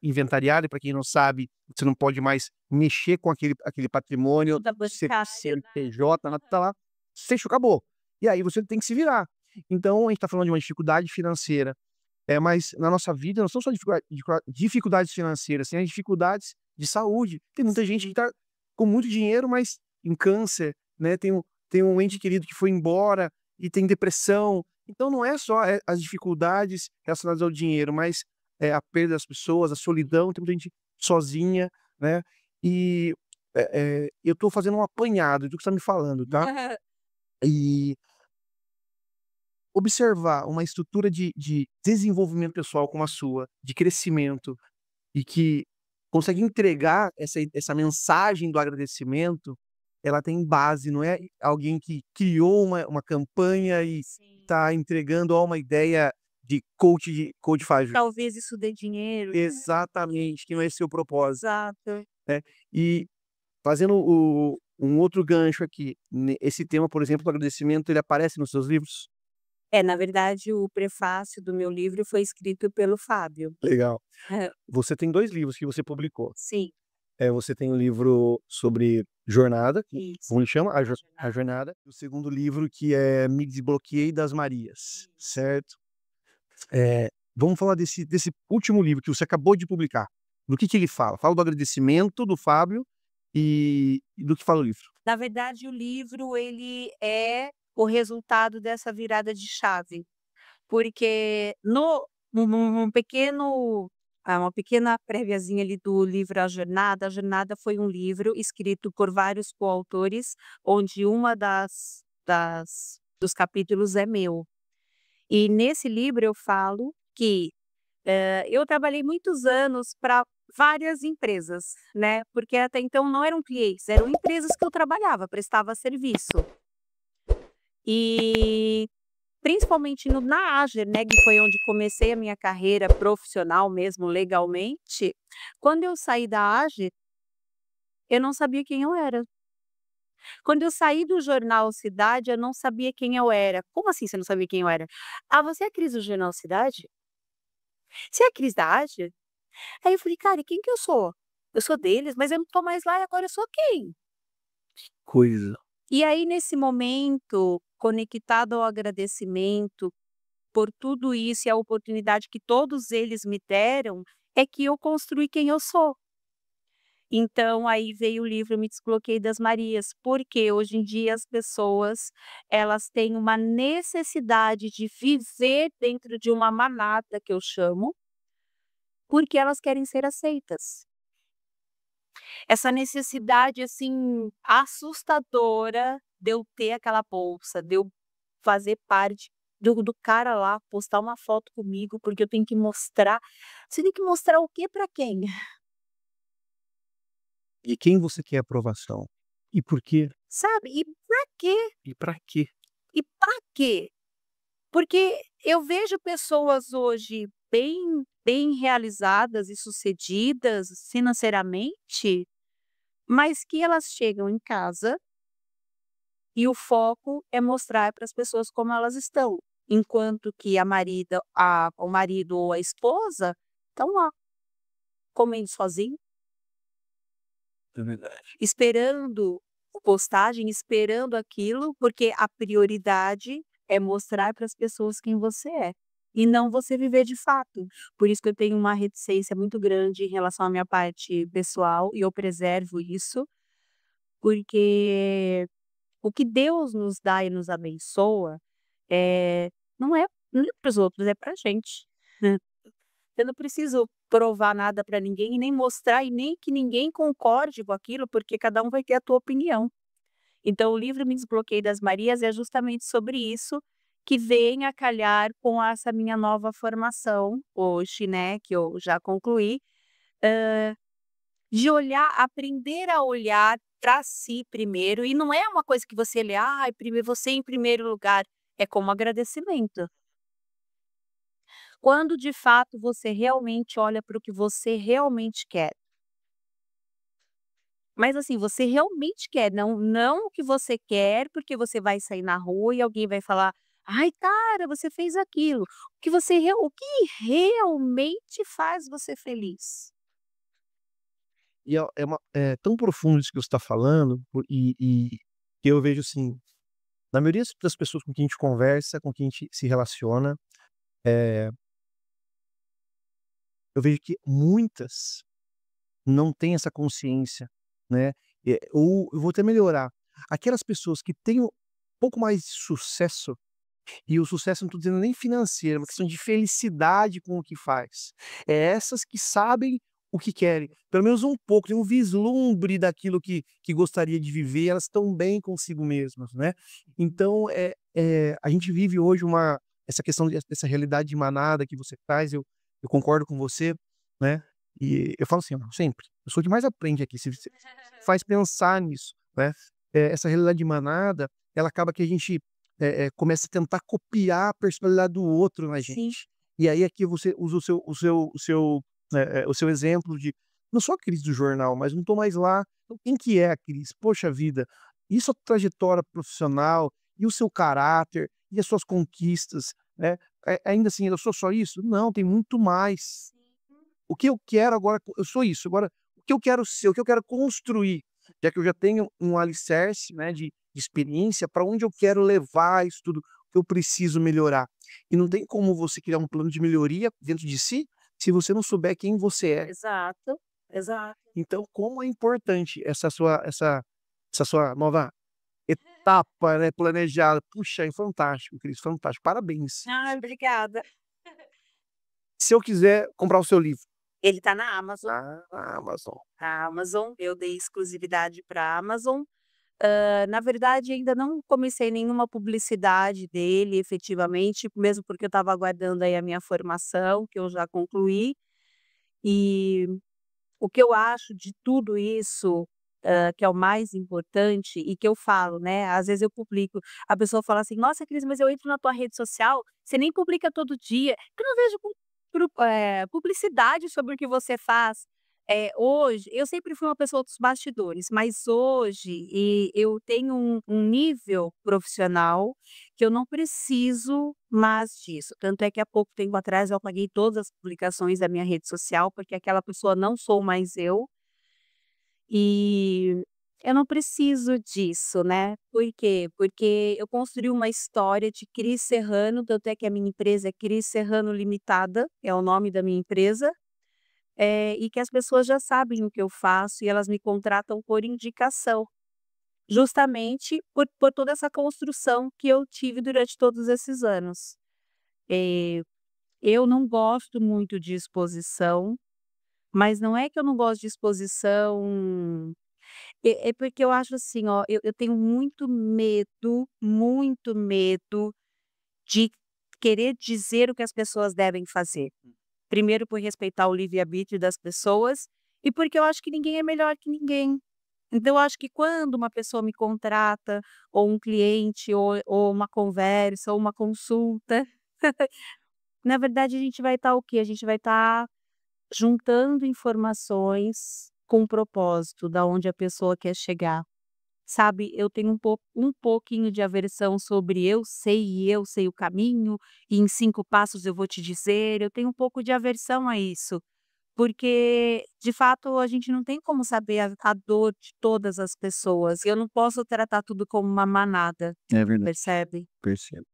inventariada, e para quem não sabe, você não pode mais mexer com aquele patrimônio, Tudo bancário, né. CNPJ, nada tá lá, fechou, acabou. E aí você tem que se virar. Então a gente está falando de uma dificuldade financeira, mas na nossa vida não são só dificuldades financeiras, tem as dificuldades de saúde. Tem muita gente que tá com muito dinheiro, mas em câncer, né, tem um ente querido que foi embora e tem depressão. Então não é só, as dificuldades relacionadas ao dinheiro, mas, a perda das pessoas, a solidão, tem muita gente sozinha, né. E, eu tô fazendo um apanhado do que você tá me falando, tá. E observar uma estrutura de desenvolvimento pessoal como a sua, de crescimento, e que consegue entregar essa mensagem do agradecimento, ela tem base, não é alguém que criou uma campanha e Sim. está entregando, ó, uma ideia de coach faz. Talvez isso dê dinheiro. Exatamente, que não é esse o propósito, Exato. né. E fazendo um outro gancho aqui, esse tema, por exemplo, do agradecimento, ele aparece nos seus livros? É, na verdade, o prefácio do meu livro foi escrito pelo Fábio. Legal. Você tem 2 livros que você publicou. Sim, Você tem um livro sobre Jornada, Isso. como ele chama? A Jornada. Jornada. O segundo livro que é Me Desbloqueei das Marias, certo? Vamos falar desse último livro que você acabou de publicar. Do que ele fala? Fala do agradecimento do Fábio e do que fala o livro. Na verdade, o livro ele é o resultado dessa virada de chave, porque no num pequeno uma pequena préviazinha ali do livro A Jornada foi um livro escrito por vários coautores, onde uma das dos capítulos é meu. E nesse livro eu falo que, eu trabalhei muitos anos para várias empresas, né, porque até então não eram clientes, eram empresas que eu trabalhava, prestava serviço. E principalmente na Ager, né, que foi onde comecei a minha carreira profissional mesmo legalmente, quando eu saí da Ager, eu não sabia quem eu era. Quando eu saí do jornal Cidade, eu não sabia quem eu era. "Como assim você não sabia quem eu era?" "Ah, você é a Cris do jornal Cidade? Você é a Cris da Ager?" Aí eu falei: "Cara, e quem que eu sou? Eu sou deles, mas eu não tô mais lá e agora eu sou quem?" Coisa. E aí nesse momento, conectado ao agradecimento por tudo isso e a oportunidade que todos eles me deram, é que eu construí quem eu sou. Então aí veio o livro Me Desbloqueei das Marias, porque hoje em dia as pessoas, elas têm uma necessidade de viver dentro de uma manada, que eu chamo, porque elas querem ser aceitas. Essa necessidade, assim, assustadora de eu ter aquela bolsa, de eu fazer parte do cara lá postar uma foto comigo, porque eu tenho que mostrar. Você tem que mostrar o quê para quem? E quem você quer aprovação? E por quê? Sabe? E pra quê? E pra quê? E pra quê? Porque eu vejo pessoas hoje bem realizadas e sucedidas financeiramente, mas que elas chegam em casa e o foco é mostrar para as pessoas como elas estão, enquanto que o marido ou a esposa estão lá, comendo sozinho, É verdade. esperando postagem, esperando aquilo, porque a prioridade é mostrar para as pessoas quem você é, e não você viver de fato. Por isso que eu tenho uma reticência muito grande em relação à minha parte pessoal, e eu preservo isso, porque o que Deus nos dá e nos abençoa, eh, não é para os outros, é para a gente, né. Eu não preciso provar nada para ninguém e nem mostrar e nem que ninguém concorde com aquilo, porque cada um vai ter a tua opinião. Então o livro Me Desbloqueei das Marias é justamente sobre isso, que vem a calhar com essa minha nova formação hoje, né, que eu já concluí, de olhar, aprender a olhar para si primeiro, e não é uma coisa que você lê: "Ai, primeiro você em primeiro lugar", é como agradecimento. Quando de fato você realmente olha para o que você realmente quer. Mas assim, você realmente quer, não o que você quer, porque você vai sair na rua e alguém vai falar: "Ai, cara, você fez aquilo". O que realmente faz você feliz. É tão profundo isso que você está falando, que eu vejo assim, na maioria das pessoas com quem a gente conversa, com quem a gente se relaciona, eh, eu vejo que muitas não têm essa consciência, né, ou eu vou até melhorar, aquelas pessoas que têm um pouco mais de sucesso, e o sucesso não estou dizendo nem financeiro, é uma questão de felicidade com o que faz. É essas que sabem o que querem, pelo menos um pouco, tem um vislumbre daquilo que gostaria de viver, elas estão bem consigo mesmas, né. Então, a gente vive hoje essa questão dessa realidade de manada que você traz, eu concordo com você, né, e eu falo assim, ó, sempre, eu sou o que mais aprende aqui, você faz pensar nisso, né. Essa realidade de manada, ela acaba que a gente começa a tentar copiar a personalidade do outro na Sim. gente. E aí aqui você usa o seu exemplo de não sou a Cris do jornal, mas não estou mais lá, então quem que é a Cris? Poxa vida, e sua trajetória profissional, e o seu caráter, e as suas conquistas, né, ainda assim, eu sou só isso? Não, tem muito mais. O que eu quero agora eu sou isso, agora o que eu quero ser, o que eu quero construir, já que eu já tenho um alicerce, né, de experiência, para onde eu quero levar isso tudo, o que eu preciso melhorar. E não tem como você criar um plano de melhoria dentro de si, se você não souber quem você é. Exato, exato. Então, como é importante essa sua nova etapa, né, planejada. Puxa, é fantástico, Cris, fantástico, parabéns. Ai, obrigada. Se eu quiser comprar o seu livro Ele tá na Amazon. na Amazon. A Amazon, eu dei exclusividade para a Amazon. Na verdade, ainda não comecei nenhuma publicidade dele efetivamente, mesmo porque eu estava aguardando aí a minha formação, que eu já concluí. E o que eu acho de tudo isso, que é o mais importante e que eu falo, né, às vezes eu publico, a pessoa fala assim: "Nossa, Cris, mas eu entro na tua rede social, você nem publica todo dia, que eu não vejo publicidade sobre o que você faz". Hoje eu sempre fui uma pessoa dos bastidores, mas hoje eu tenho um nível profissional que eu não preciso mais disso. Tanto é que há pouco tempo atrás eu apaguei todas as publicações da minha rede social, porque aquela pessoa não sou mais eu, e eu não preciso disso, né. Por quê? Porque eu construí uma história de Cris Serrano, tanto é que a minha empresa é Cris Serrano Limitada, é o nome da minha empresa, e que as pessoas já sabem o que eu faço e elas me contratam por indicação, justamente por toda essa construção que eu tive durante todos esses anos. Eh, eu não gosto muito de exposição, mas não é que eu não gosto de exposição, é porque eu acho assim, ó, eu tenho muito medo de querer dizer o que as pessoas devem fazer. Primeiro por respeitar o livre-arbítrio das pessoas, e porque eu acho que ninguém é melhor que ninguém. Então eu acho que quando uma pessoa me contrata, ou um cliente, ou uma conversa, ou uma consulta, na verdade a gente vai estar o quê? A gente vai estar juntando informações com um propósito, da onde a pessoa quer chegar. Sabe, eu tenho um pouquinho de aversão sobre eu sei o caminho, e em 5 passos eu vou te dizer, eu tenho um pouco de aversão a isso, porque de fato a gente não tem como saber a dor de todas as pessoas, eu não posso tratar tudo como uma manada, É verdade, percebe? percebo.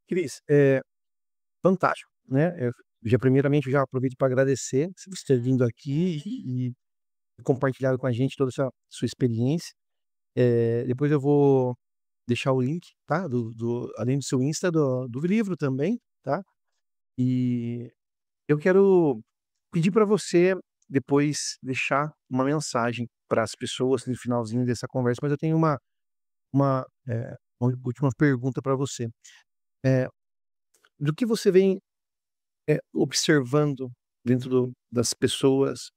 Cris, fantástico, né, já primeiramente, já aproveito para agradecer você ter vindo aqui e compartilhado com a gente toda essa sua experiência. Depois eu vou deixar o link, tá, além do seu Insta, do livro também, tá. E eu quero pedir para você depois deixar uma mensagem para as pessoas no finalzinho dessa conversa, mas eu tenho uma última pergunta para você. Eh, do que você vem, observando dentro das pessoas,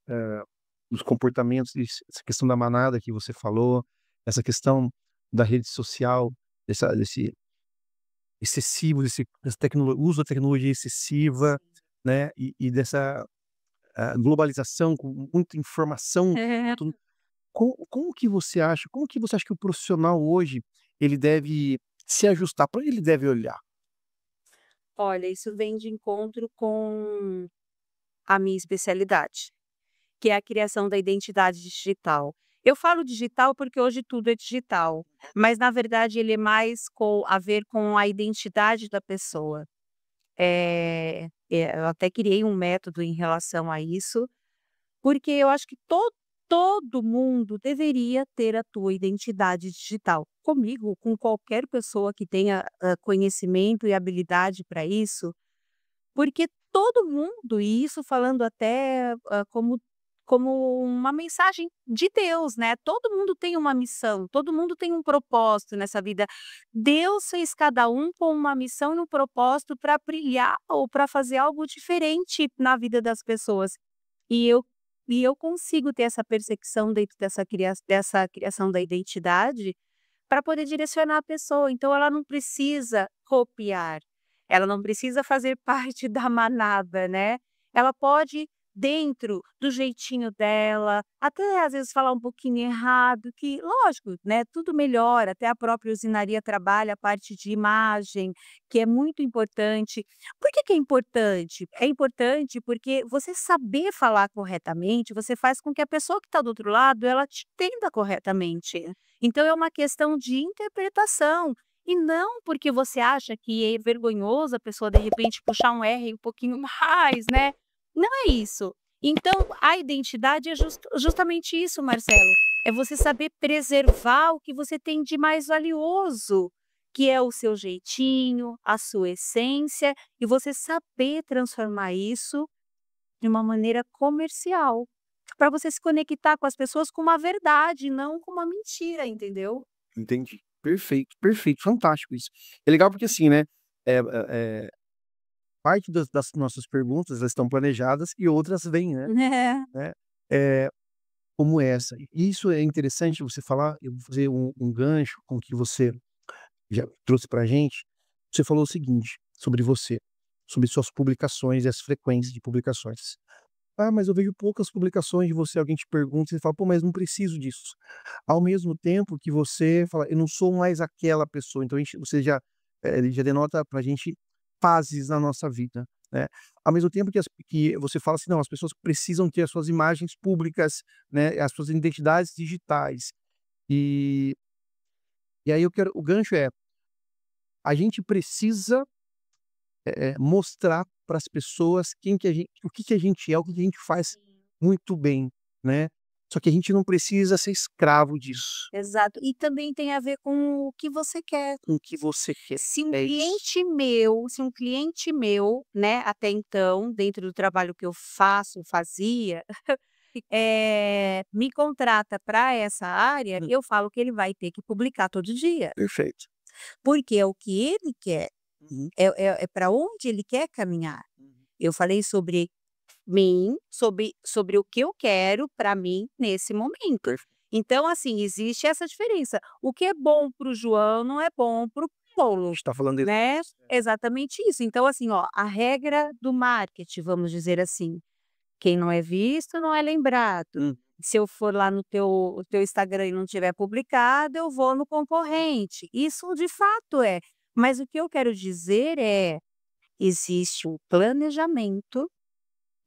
dos comportamentos, essa questão da manada que você falou, essa questão da rede social, desse excessivo, uso da tecnologia excessiva, né, e dessa globalização com muita informação, tudo. Como que você acha que o profissional hoje, ele deve se ajustar, para onde ele deve olhar? Olha, isso vem de encontro com a minha especialidade, que é a criação da identidade digital. Eu falo digital porque hoje tudo é digital, mas na verdade ele é mais com a ver com a identidade da pessoa. Eu até criei um método em relação a isso, porque eu acho que todo mundo deveria ter a tua identidade digital. Comigo, com qualquer pessoa que tenha, conhecimento e habilidade para isso, porque todo mundo, e isso falando até, como uma mensagem de Deus, né, todo mundo tem uma missão, todo mundo tem um propósito nessa vida. Deus fez cada um com uma missão e um propósito para brilhar ou para fazer algo diferente na vida das pessoas. E eu consigo ter essa percepção dentro dessa criação da identidade, para poder direcionar a pessoa, então ela não precisa copiar, ela não precisa fazer parte da manada, né. Ela pode dentro do jeitinho dela, até às vezes falar um pouquinho errado, que lógico, né, tudo melhora, até a própria usinaria trabalha a parte de imagem, que é muito importante. Por que que é importante? É importante porque você saber falar corretamente, você faz com que a pessoa que está do outro lado, ela te entenda corretamente. Então é uma questão de interpretação, e não porque você acha que é vergonhoso a pessoa de repente puxar um R um pouquinho mais, né. Não é isso. Então a identidade é justamente isso, Marcelo, é você saber preservar o que você tem de mais valioso, que é o seu jeitinho, a sua essência, e você saber transformar isso de uma maneira comercial, para você se conectar com as pessoas com uma verdade, não com uma mentira, entendeu? Entendi. Perfeito, perfeito, fantástico isso. É legal porque assim, né, eh eh, parte das nossas perguntas, elas estão planejadas e outras vêm, É. né, eh, como essa. E isso é interessante você falar, eu vou fazer um gancho com o que você já trouxe pra gente. Você falou o seguinte sobre você, sobre suas publicações e as frequências de publicações. "Ah, mas eu vejo poucas publicações de você", alguém te pergunta e você fala: "Pô, mas não preciso disso". Ao mesmo tempo que você fala: "Eu não sou mais aquela pessoa", então a gente você já, ele já denota pra gente fases na nossa vida, né. Ao mesmo tempo que você fala assim: "Não, as pessoas precisam ter as suas imagens públicas, né, as suas identidades digitais". E e aí eu quero o gancho é, a gente precisa, mostrar para as pessoas quem que a gente o que que a gente é, o que que a gente faz muito bem, né. Só que a gente não precisa ser escravo disso, Exato. E também tem a ver com o que você quer. com o que você quer. Se um É isso. cliente meu, né, até então, dentro do trabalho que eu faço, fazia, me contrata para essa área, Hum, eu falo que ele vai ter que publicar todo dia, perfeito. porque é o que ele quer, Uhum, é para onde ele quer caminhar. uhum. Eu falei sobre mim, sobre o que eu quero para mim nesse momento. Perfeito. Então, assim, existe essa diferença. O que é bom para o João não é bom para o A Paulo, gente tá falando disso. né? Exatamente isso. Então, assim, ó, a regra do marketing, vamos dizer assim, quem não é visto não é lembrado. Hum, Se eu for lá no teu Instagram e não tiver publicado, eu vou no concorrente. Isso de fato é. Mas o que eu quero dizer é, existe um planejamento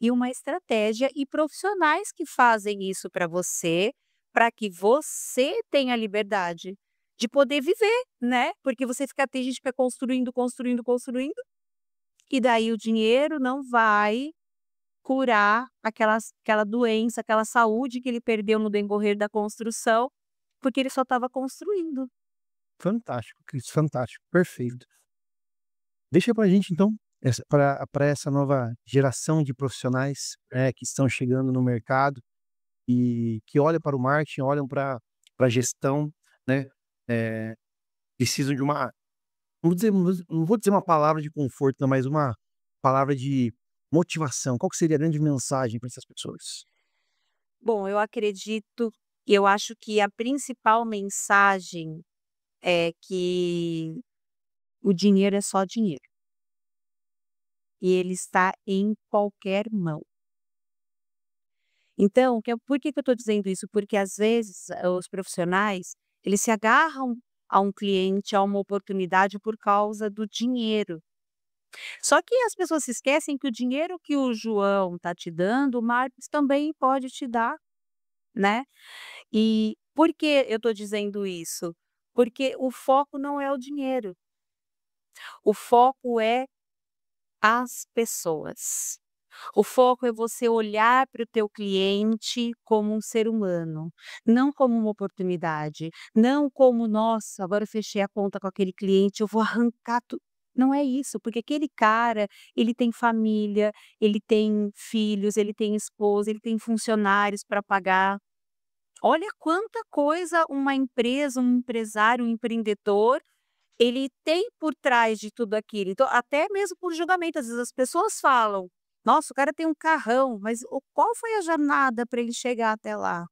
e uma estratégia e profissionais que fazem isso para que você tenha liberdade de poder viver, né, porque você fica tem gente que fica construindo, construindo, construindo, e daí o dinheiro não vai curar aquela doença, aquela saúde que ele perdeu no decorrer da construção, porque ele só estava construindo. fantástico, Cris, fantástico, perfeito. Deixa pra gente então, para essa nova geração de profissionais, que estão chegando no mercado e que olham para o marketing, olham pra gestão, né, precisam de uma não vou dizer uma palavra de conforto, não, mas uma palavra de motivação. Qual que seria a grande mensagem para essas pessoas? Bom, eu acho que a principal mensagem é que o dinheiro é só dinheiro, e ele está em qualquer mão. Então, por que que eu estou dizendo isso? Porque às vezes, os profissionais, eles se agarram a um cliente, a uma oportunidade por causa do dinheiro. Só que as pessoas se esquecem que o dinheiro que o João está te dando, o Marcos também pode te dar, né. E por que eu estou dizendo isso? Porque o foco não é o dinheiro, o foco é as pessoas. O foco é você olhar para o teu cliente como um ser humano, não como uma oportunidade, não como: "Nossa, agora eu fechei a conta com aquele cliente, eu vou arrancar tu", não é isso, porque aquele cara, ele tem família, ele tem filhos, ele tem esposa, ele tem funcionários para pagar. Olha quanta coisa uma empresa, um empresário, um empreendedor, ele tem por trás de tudo aquilo. Então, até mesmo por julgamento, às vezes as pessoas falam: "Nossa, o cara tem um carrão", mas qual foi a jornada para ele chegar até lá,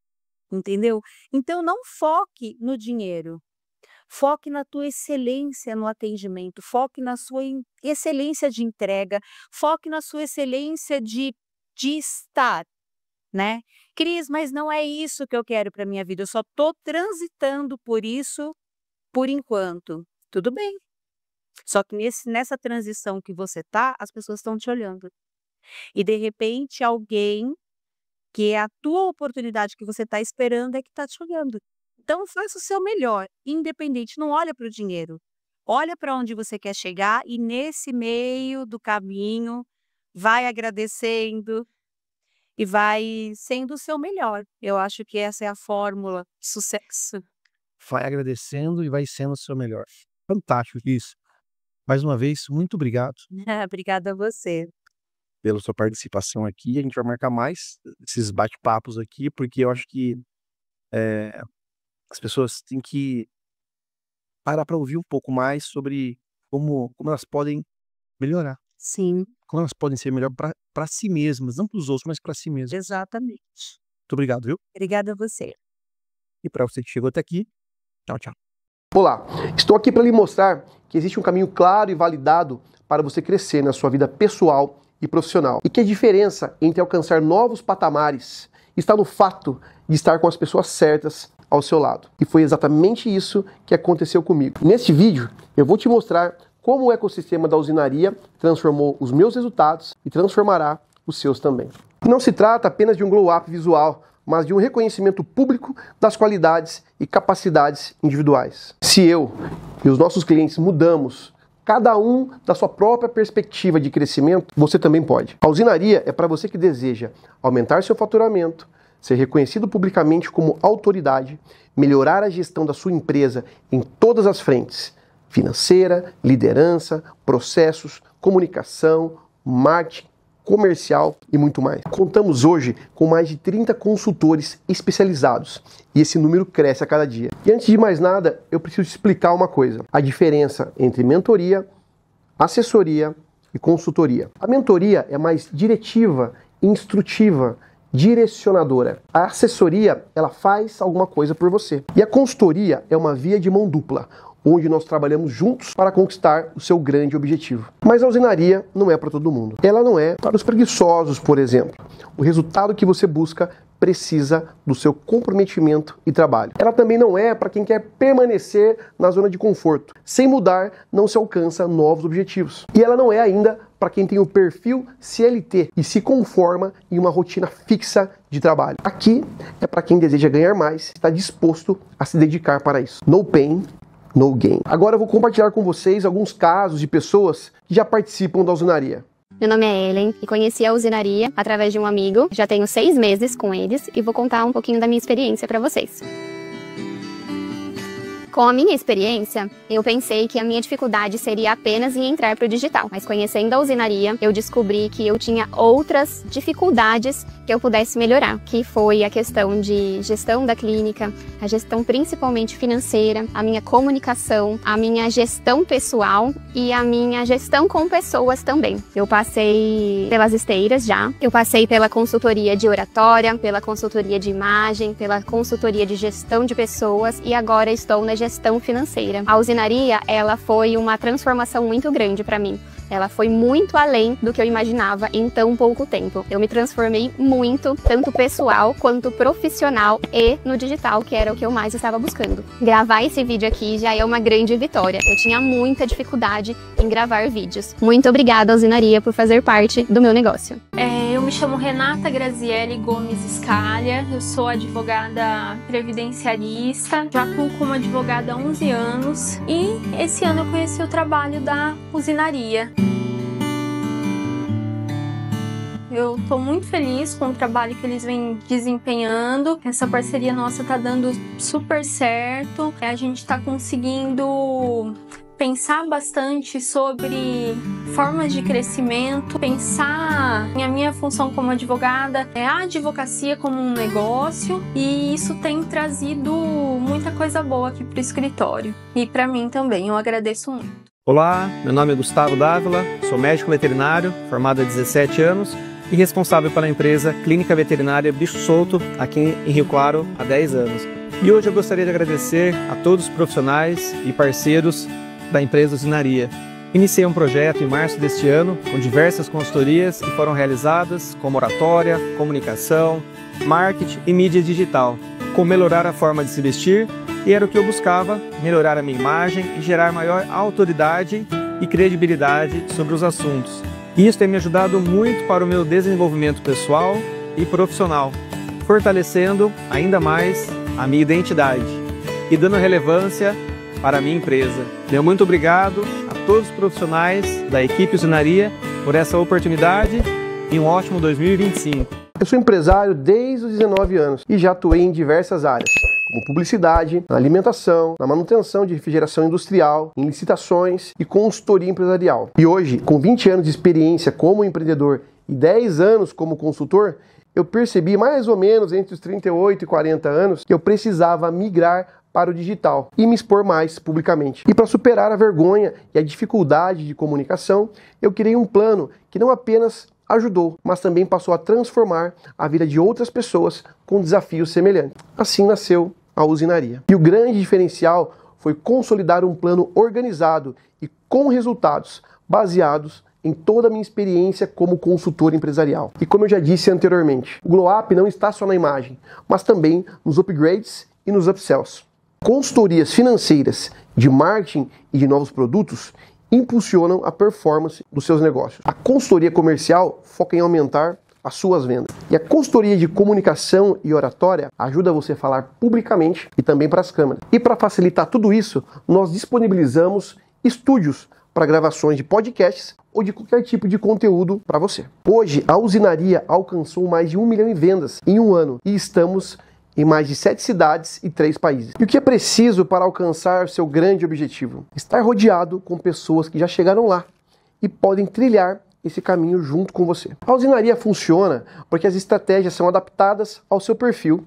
entendeu? Então não foque no dinheiro, foque na tua excelência no atendimento, foque na sua excelência de entrega, foque na sua excelência de de estar, né? Cris, mas não é isso que eu quero para minha vida, eu só estou transitando por isso por enquanto. Tudo bem. Só que nessa transição que você tá, as pessoas estão te olhando. E de repente alguém que é a tua oportunidade que você está esperando é que está te olhando. Então faça o seu melhor, independente, não olha para o dinheiro. Olha para onde você quer chegar e nesse meio do caminho vai agradecendo e vai sendo o seu melhor. Eu acho que essa é a fórmula de sucesso. Vai agradecendo e vai sendo o seu melhor. Fantástico isso. Mais uma vez, muito obrigado Obrigada a você. pela sua participação aqui. A gente vai marcar mais esses bate-papos aqui, porque eu acho que as pessoas têm que parar para ouvir um pouco mais sobre como elas podem melhorar, Sim, como elas podem ser melhor para si mesmas, não para os outros, mas para si mesmas. exatamente. Muito obrigado, viu? Obrigada a você. E para você que chegou até aqui, tchau, tchau. Olá, estou aqui para lhe mostrar que existe um caminho claro e validado para você crescer na sua vida pessoal e profissional. E que a diferença entre alcançar novos patamares está no fato de estar com as pessoas certas ao seu lado. E foi exatamente isso que aconteceu comigo. Neste vídeo, eu vou te mostrar como o ecossistema da usinaria transformou os meus resultados e transformará os seus também. Não se trata apenas de um glow-up visual, mas de um reconhecimento público das qualidades e capacidades individuais. Se eu e os nossos clientes mudamos, cada um da sua própria perspectiva de crescimento, você também pode. A usinaria é para você que deseja aumentar seu faturamento, ser reconhecido publicamente como autoridade, melhorar a gestão da sua empresa em todas as frentes: financeira, liderança, processos, comunicação, marketing, comercial e muito mais. Contamos hoje com mais de 30 consultores especializados e esse número cresce a cada dia. E antes de mais nada, eu preciso te explicar uma coisa: a diferença entre mentoria, assessoria e consultoria. A mentoria é mais diretiva, instrutiva, direcionadora. A assessoria, ela faz alguma coisa por você. E a consultoria é uma via de mão dupla, onde nós trabalhamos juntos para conquistar o seu grande objetivo. Mas a usinaria não é para todo mundo. Ela não é para os preguiçosos, por exemplo. O resultado que você busca precisa do seu comprometimento e trabalho. Ela também não é para quem quer permanecer na zona de conforto. Sem mudar, não se alcança novos objetivos. E ela não é ainda para quem tem o perfil CLT e se conforma em uma rotina fixa de trabalho. Aqui é para quem deseja ganhar mais e está disposto a se dedicar para isso. No pain, no gain. Agora eu vou compartilhar com vocês alguns casos de pessoas que já participam da usinaria. Meu nome é Ellen e conheci a usinaria através de um amigo. Já tenho 6 meses com eles e vou contar um pouquinho da minha experiência para vocês. Com a minha experiência, eu pensei que a minha dificuldade seria apenas em entrar para o digital. Mas conhecendo a usinaria, eu descobri que eu tinha outras dificuldades que eu pudesse melhorar, que foi a questão de gestão da clínica, a gestão principalmente financeira, a minha comunicação, a minha gestão pessoal e a minha gestão com pessoas também. Eu passei pelas esteiras já, eu passei pela consultoria de oratória, pela consultoria de imagem, pela consultoria de gestão de pessoas e agora estou na gestão financeira. A usinaria, ela foi uma transformação muito grande para mim. Ela foi muito além do que eu imaginava em tão pouco tempo. Eu me transformei muito, tanto pessoal quanto profissional e no digital, que era o que eu mais estava buscando. Gravar esse vídeo aqui já é uma grande vitória. Eu tinha muita dificuldade em gravar vídeos. Muito obrigada, usinaria, por fazer parte do meu negócio. Eu me chamo Renata Graziele Gomes Scalha, eu sou advogada previdenciarista, já atuo como advogada há 11 anos e esse ano eu conheci o trabalho da usinaria. Eu estou muito feliz com o trabalho que eles vêm desempenhando. Essa parceria nossa está dando super certo. A gente está conseguindo pensar bastante sobre formas de crescimento, pensar em a minha função como advogada, a advocacia como um negócio, e isso tem trazido muita coisa boa aqui para o escritório. E para mim também, eu agradeço muito. Olá, meu nome é Gustavo Dávila, sou médico veterinário, formado há 17 anos e responsável pela empresa Clínica Veterinária Bicho Solto, aqui em Rio Claro, há 10 anos. E hoje eu gostaria de agradecer a todos os profissionais e parceiros da empresa Usinaria. Iniciei um projeto em março deste ano, com diversas consultorias que foram realizadas, como oratória, comunicação, marketing e mídia digital, com melhorar a forma de se vestir, e era o que eu buscava, melhorar a minha imagem e gerar maior autoridade e credibilidade sobre os assuntos. E isso tem me ajudado muito para o meu desenvolvimento pessoal e profissional, fortalecendo ainda mais a minha identidade e dando relevância para a minha empresa. Meu muito obrigado a todos os profissionais da equipe Usinaria por essa oportunidade e um ótimo 2025. Eu sou empresário desde os 19 anos e já atuei em diversas áreas, como publicidade, na alimentação, na manutenção de refrigeração industrial, em licitações e consultoria empresarial. E hoje, com 20 anos de experiência como empreendedor e 10 anos como consultor, eu percebi mais ou menos entre os 38 e 40 anos que eu precisava migrar para o digital e me expor mais publicamente. E para superar a vergonha e a dificuldade de comunicação, eu criei um plano que não apenas ajudou, mas também passou a transformar a vida de outras pessoas com desafios semelhantes. Assim nasceu a Usinaria. E o grande diferencial foi consolidar um plano organizado e com resultados baseados em toda a minha experiência como consultor empresarial. E como eu já disse anteriormente, o Glow Up não está só na imagem, mas também nos upgrades e nos upsells. Consultorias financeiras, de marketing e de novos produtos impulsionam a performance dos seus negócios. A consultoria comercial foca em aumentar as suas vendas. E a consultoria de comunicação e oratória ajuda você a falar publicamente e também para as câmeras. E para facilitar tudo isso, nós disponibilizamos estúdios para gravações de podcasts ou de qualquer tipo de conteúdo para você. Hoje, a Usinaria alcançou mais de 1 milhão em vendas em um ano e estamos em mais de 7 cidades e 3 países. E o que é preciso para alcançar seu grande objetivo? Estar rodeado com pessoas que já chegaram lá e podem trilhar esse caminho junto com você. A Usinaria funciona porque as estratégias são adaptadas ao seu perfil,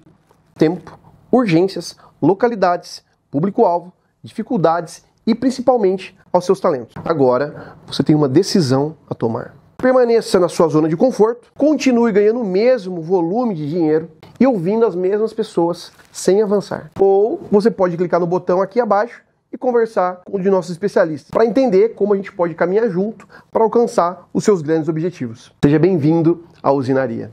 tempo, urgências, localidades, público-alvo, dificuldades e principalmente aos seus talentos. Agora, você tem uma decisão a tomar. Permaneça na sua zona de conforto, continue ganhando o mesmo volume de dinheiro e ouvindo as mesmas pessoas sem avançar. Ou você pode clicar no botão aqui abaixo e conversar com um de nossos especialistas para entender como a gente pode caminhar junto para alcançar os seus grandes objetivos. Seja bem-vindo à Usinaria.